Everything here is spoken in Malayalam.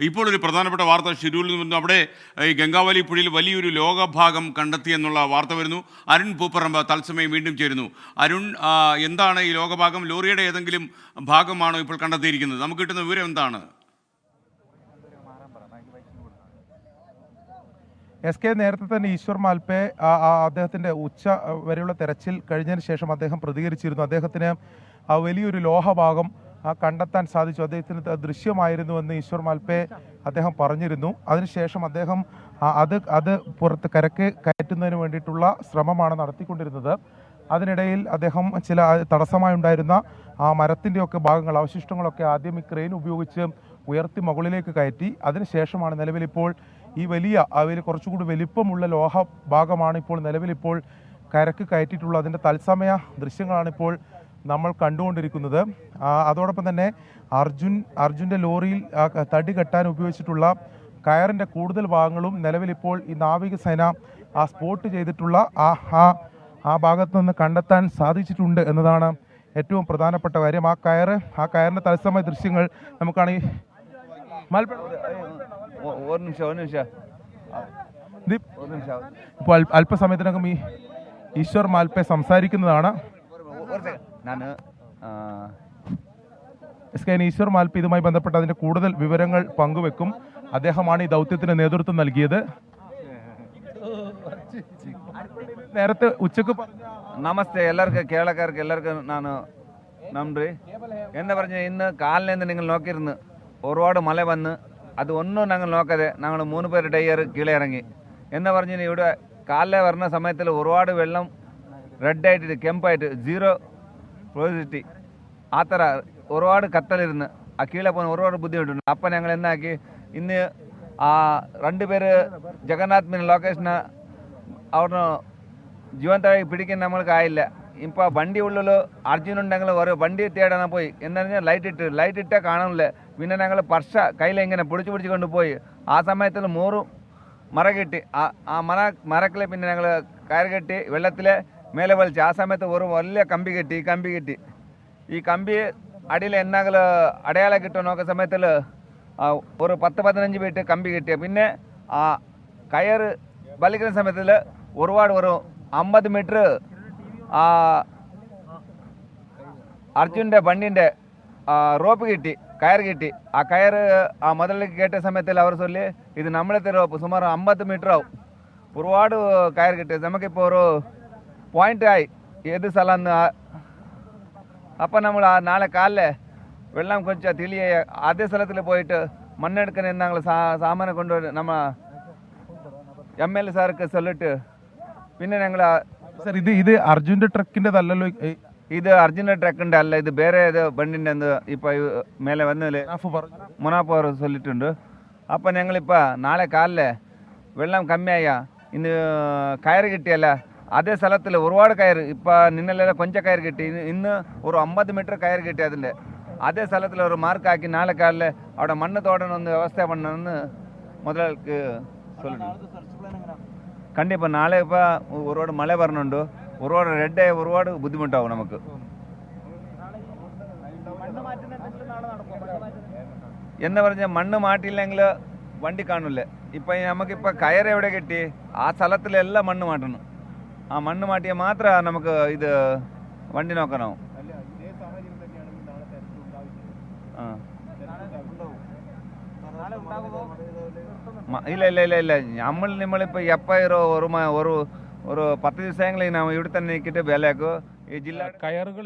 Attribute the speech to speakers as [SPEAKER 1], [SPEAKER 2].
[SPEAKER 1] ഇപ്പോൾ ഒരു പ്രധാനപ്പെട്ട വാർത്ത ഷിരൂരിൽ നിന്ന് അവിടെ ഈ ഗംഗാവലി പുഴയിൽ വലിയൊരു ലോകഭാഗം കണ്ടെത്തിയെന്നുള്ള വാർത്ത വരുന്നു. അരുൺ പൂപ്പറമ്പ് തത്സമയം വീണ്ടും ചേരുന്നു. അരുൺ, എന്താണ് ഈ ലോകഭാഗം? ലോറിയുടെ ഏതെങ്കിലും ഭാഗമാണോ ഇപ്പോൾ കണ്ടെത്തിയിരിക്കുന്നത്? നമുക്ക് കിട്ടുന്ന വിവരം എന്താണ്?
[SPEAKER 2] SK നേരത്തെ തന്നെ ഈശ്വർ മാൽപേ അദ്ദേഹത്തിൻ്റെ ഉച്ച വരെയുള്ള തെരച്ചിൽ കഴിഞ്ഞതിന് ശേഷം അദ്ദേഹം പ്രതികരിച്ചിരുന്നു. അദ്ദേഹത്തിന് വലിയൊരു ലോഹഭാഗം കണ്ടെത്താൻ സാധിച്ചു. അദ്ദേഹത്തിന് ദൃശ്യമായിരുന്നുവെന്ന് ഈശ്വർ മാൽപേ അദ്ദേഹം പറഞ്ഞിരുന്നു. അതിനുശേഷം അദ്ദേഹം അത് പുറത്ത് കരക്ക് കയറ്റുന്നതിന് വേണ്ടിയിട്ടുള്ള ശ്രമമാണ് നടത്തിക്കൊണ്ടിരുന്നത്. അതിനിടയിൽ അദ്ദേഹം ചില തടസ്സമായുണ്ടായിരുന്ന മരത്തിൻ്റെയൊക്കെ ഭാഗങ്ങൾ, അവശിഷ്ടങ്ങളൊക്കെ ആദ്യം ഈ ക്രെയിൻ ഉപയോഗിച്ച് ഉയർത്തി മുകളിലേക്ക് കയറ്റി. അതിനുശേഷമാണ് നിലവിലിപ്പോൾ ഈ വലിയ കുറച്ചുകൂടി വലിപ്പമുള്ള ലോഹ ഭാഗമാണ് ഇപ്പോൾ നിലവിലിപ്പോൾ കരക്ക് കയറ്റിയിട്ടുള്ള അതിൻ്റെ തത്സമയ ദൃശ്യങ്ങളാണിപ്പോൾ നമ്മൾ കണ്ടുകൊണ്ടിരിക്കുന്നത്. അതോടൊപ്പം തന്നെ അർജുൻ്റെ ലോറിയിൽ തടി കെട്ടാൻ ഉപയോഗിച്ചിട്ടുള്ള കയറിൻ്റെ കൂടുതൽ ഭാഗങ്ങളും നിലവിലിപ്പോൾ ഈ നാവികസേന സ്പോട്ട് ചെയ്തിട്ടുള്ള ആ ഭാഗത്ത് നിന്ന് കണ്ടെത്താൻ സാധിച്ചിട്ടുണ്ട് എന്നതാണ് ഏറ്റവും പ്രധാനപ്പെട്ട കാര്യം. ആ കയറിൻ്റെ തത്സമയ ദൃശ്യങ്ങൾ നമുക്കാണ്. ഇപ്പോൾ അല്പസമയത്തിനകം ഈ ഈശ്വർ മാൽപേ സംസാരിക്കുന്നതാണ്. ഈശ്വർ മാൽപേ ഇതുമായി ബന്ധപ്പെട്ട് അതിന്റെ കൂടുതൽ വിവരങ്ങൾ പങ്കുവെക്കും. അദ്ദേഹമാണ് ഈ ദൗത്യത്തിന് നേതൃത്വം നൽകിയത്. നേരത്തെ ഉച്ചക്ക്
[SPEAKER 3] നമസ്തേ എല്ലാവർക്കും കേരളക്കാർക്ക് എല്ലാവർക്കും നന്ദി. എന്താ പറഞ്ഞ ഇന്ന് കാലിനെന്ന് നിങ്ങൾ നോക്കിയിരുന്നു ഒരുപാട് മല വന്ന് അത് ഒന്നും ഞങ്ങൾ നോക്കാതെ ഞങ്ങൾ 3 പേര് ടയർ കീഴെ ഇറങ്ങി. എന്താ പറഞ്ഞാൽ ഇവിടെ കാലിലെ വരുന്ന സമയത്തിൽ ഒരുപാട് വെള്ളം റെഡായിട്ട് കെമ്പായിട്ട് സീറോ പോസിറ്റി ആ ಥರ ഒരുപാട് കത്തലിരുന്ന് കീഴെ പോകാൻ ഒരുപാട് ബുദ്ധിമുട്ടുണ്ട്. അപ്പം ഞങ്ങൾ എന്നാക്കി ഇന്ന് 2 പേര് ജഗന്നാഥ് മീൻ ലൊക്കേഷന് അവിടെ ജീവന്തമായി പിടിക്കാൻ നമ്മൾക്കായില്ല. ഇപ്പോൾ വണ്ടി ഉള്ളിൽ അർജുനുണ്ടെങ്കിൽ ഒരു വണ്ടി തേടാൻ പോയി. എന്താ പറഞ്ഞാൽ ലൈറ്റ് ഇട്ടാൽ കാണുന്നില്ല. പിന്നെ ഞങ്ങൾ പർഷ കയ്യിൽ ഇങ്ങനെ പിടിച്ച് കൊണ്ടുപോയി. ആ സമയത്തിൽ 3 മര കെട്ടി ആ മരക്കിൽ പിന്നെ ഞങ്ങൾ കയർ കെട്ടി വെള്ളത്തിൽ മേലെ വലിച്ച്. ആ സമയത്ത് ഒരു വലിയ കമ്പി കെട്ടി ഈ കമ്പി അടിയിൽ എന്നാകൾ അടയാളം കിട്ടുമോ നോക്കുന്ന സമയത്തിൽ ഒരു 10-15 ഫീറ്റ് കമ്പി കെട്ടിയ. പിന്നെ ആ കയർ വലിക്കുന്ന സമയത്തിൽ ഒരുപാട് ഒരു 50 മീറ്റർ അർജുൻ്റെ വണ്ടിൻ്റെ റോപ്പ് കിട്ടി, കയർ കിട്ടി. ആ കയർ മുതലേക്ക് കേട്ട സമയത്തിൽ അവർ ചൊല്ലി ഇത് നമ്മളത്തെ റോപ്പ് സുമാർ 50 മീറ്റർ ആവും. ഒരുപാട് കയർ കിട്ടി. നമുക്കിപ്പോൾ ഒരു പോയിന്റ് ആയി ഏത് സ്ഥലം. അപ്പം നമ്മൾ നാളെ കാലിലെ വെള്ളം കുറച്ച് തെളിയ അതേ സ്ഥലത്തിൽ പോയിട്ട് മണ്ണെടുക്കാൻ ഞങ്ങൾ സാമാനം കൊണ്ടുപോയി നമ്മ MLA സാർക്ക് ചൊല്ലിട്ട് പിന്നെ ഞങ്ങൾ
[SPEAKER 2] സർ ഇത് അർജുൻ്റെ ട്രക്കിൻ്റെതല്ലല്ലോ.
[SPEAKER 3] ഇത് അർജുൻ്റെ ട്രക്കിൻ്റെ അല്ല, ഇത് ಬೇರೆ ബണ്ടിൻ്റെ ഇപ്പോൾ മേലെ വന്നതിൽ മുനാഫ് അവർ ചൊല്ലിട്ടുണ്ട്. അപ്പം ഞങ്ങളിപ്പോൾ നാളെ കാലിലെ വെള്ളം കമ്മിയായ ഇന്ന് കയർ കിട്ടിയല്ല അതേ സ്ഥലത്തിൽ ഒരുപാട് കയർ ഇപ്പോൾ നിന്നെല്ലാം കൊഞ്ച കയർ കിട്ടി. ഇന്ന് ഒരു 50 മീറ്റർ കയർ കിട്ടി. അതിൻ്റെ അതേ സ്ഥലത്തിൽ ഒരു മാർക്കാക്കി നാളെ കാലിൽ അവിടെ മണ്ണ് തോടണമെന്ന് വ്യവസ്ഥ பண்ணணும்னு മുതലാളിക്ക് சொல்லிட்டு കണ്ടിപ്പോൾ നാളെ ഇപ്പോൾ ഒരുപാട് മഴ പറഞ്ഞുണ്ട്. ഒരുപാട് റെഡ് ഒരുപാട് ബുദ്ധിമുട്ടാവും നമുക്ക്. എന്ന് പറഞ്ഞാൽ മണ്ണ് മാറ്റിയില്ലെങ്കിൽ വണ്ടി കാണില്ല. ഇപ്പം നമുക്കിപ്പോൾ കയർ എവിടെ കിട്ടി ആ സ്ഥലത്തിലെല്ലാം മണ്ണ് മാറ്റണം. ആ മണ്ണ് മാറ്റിയാൽ മാത്രമേ നമുക്ക് ഇത് വണ്ടി നോക്കാനാവും. ഇല്ല നമ്മളിപ്പോൾ എപ്പോൾ ഒരു 10 ദിവസങ്ങളിൽ ನಾವು ഇവിടെ തന്നെ നിൽക്കിട്ട് ಬೇಲೆಕು ഈ ജില്ല
[SPEAKER 2] കയറുകൾ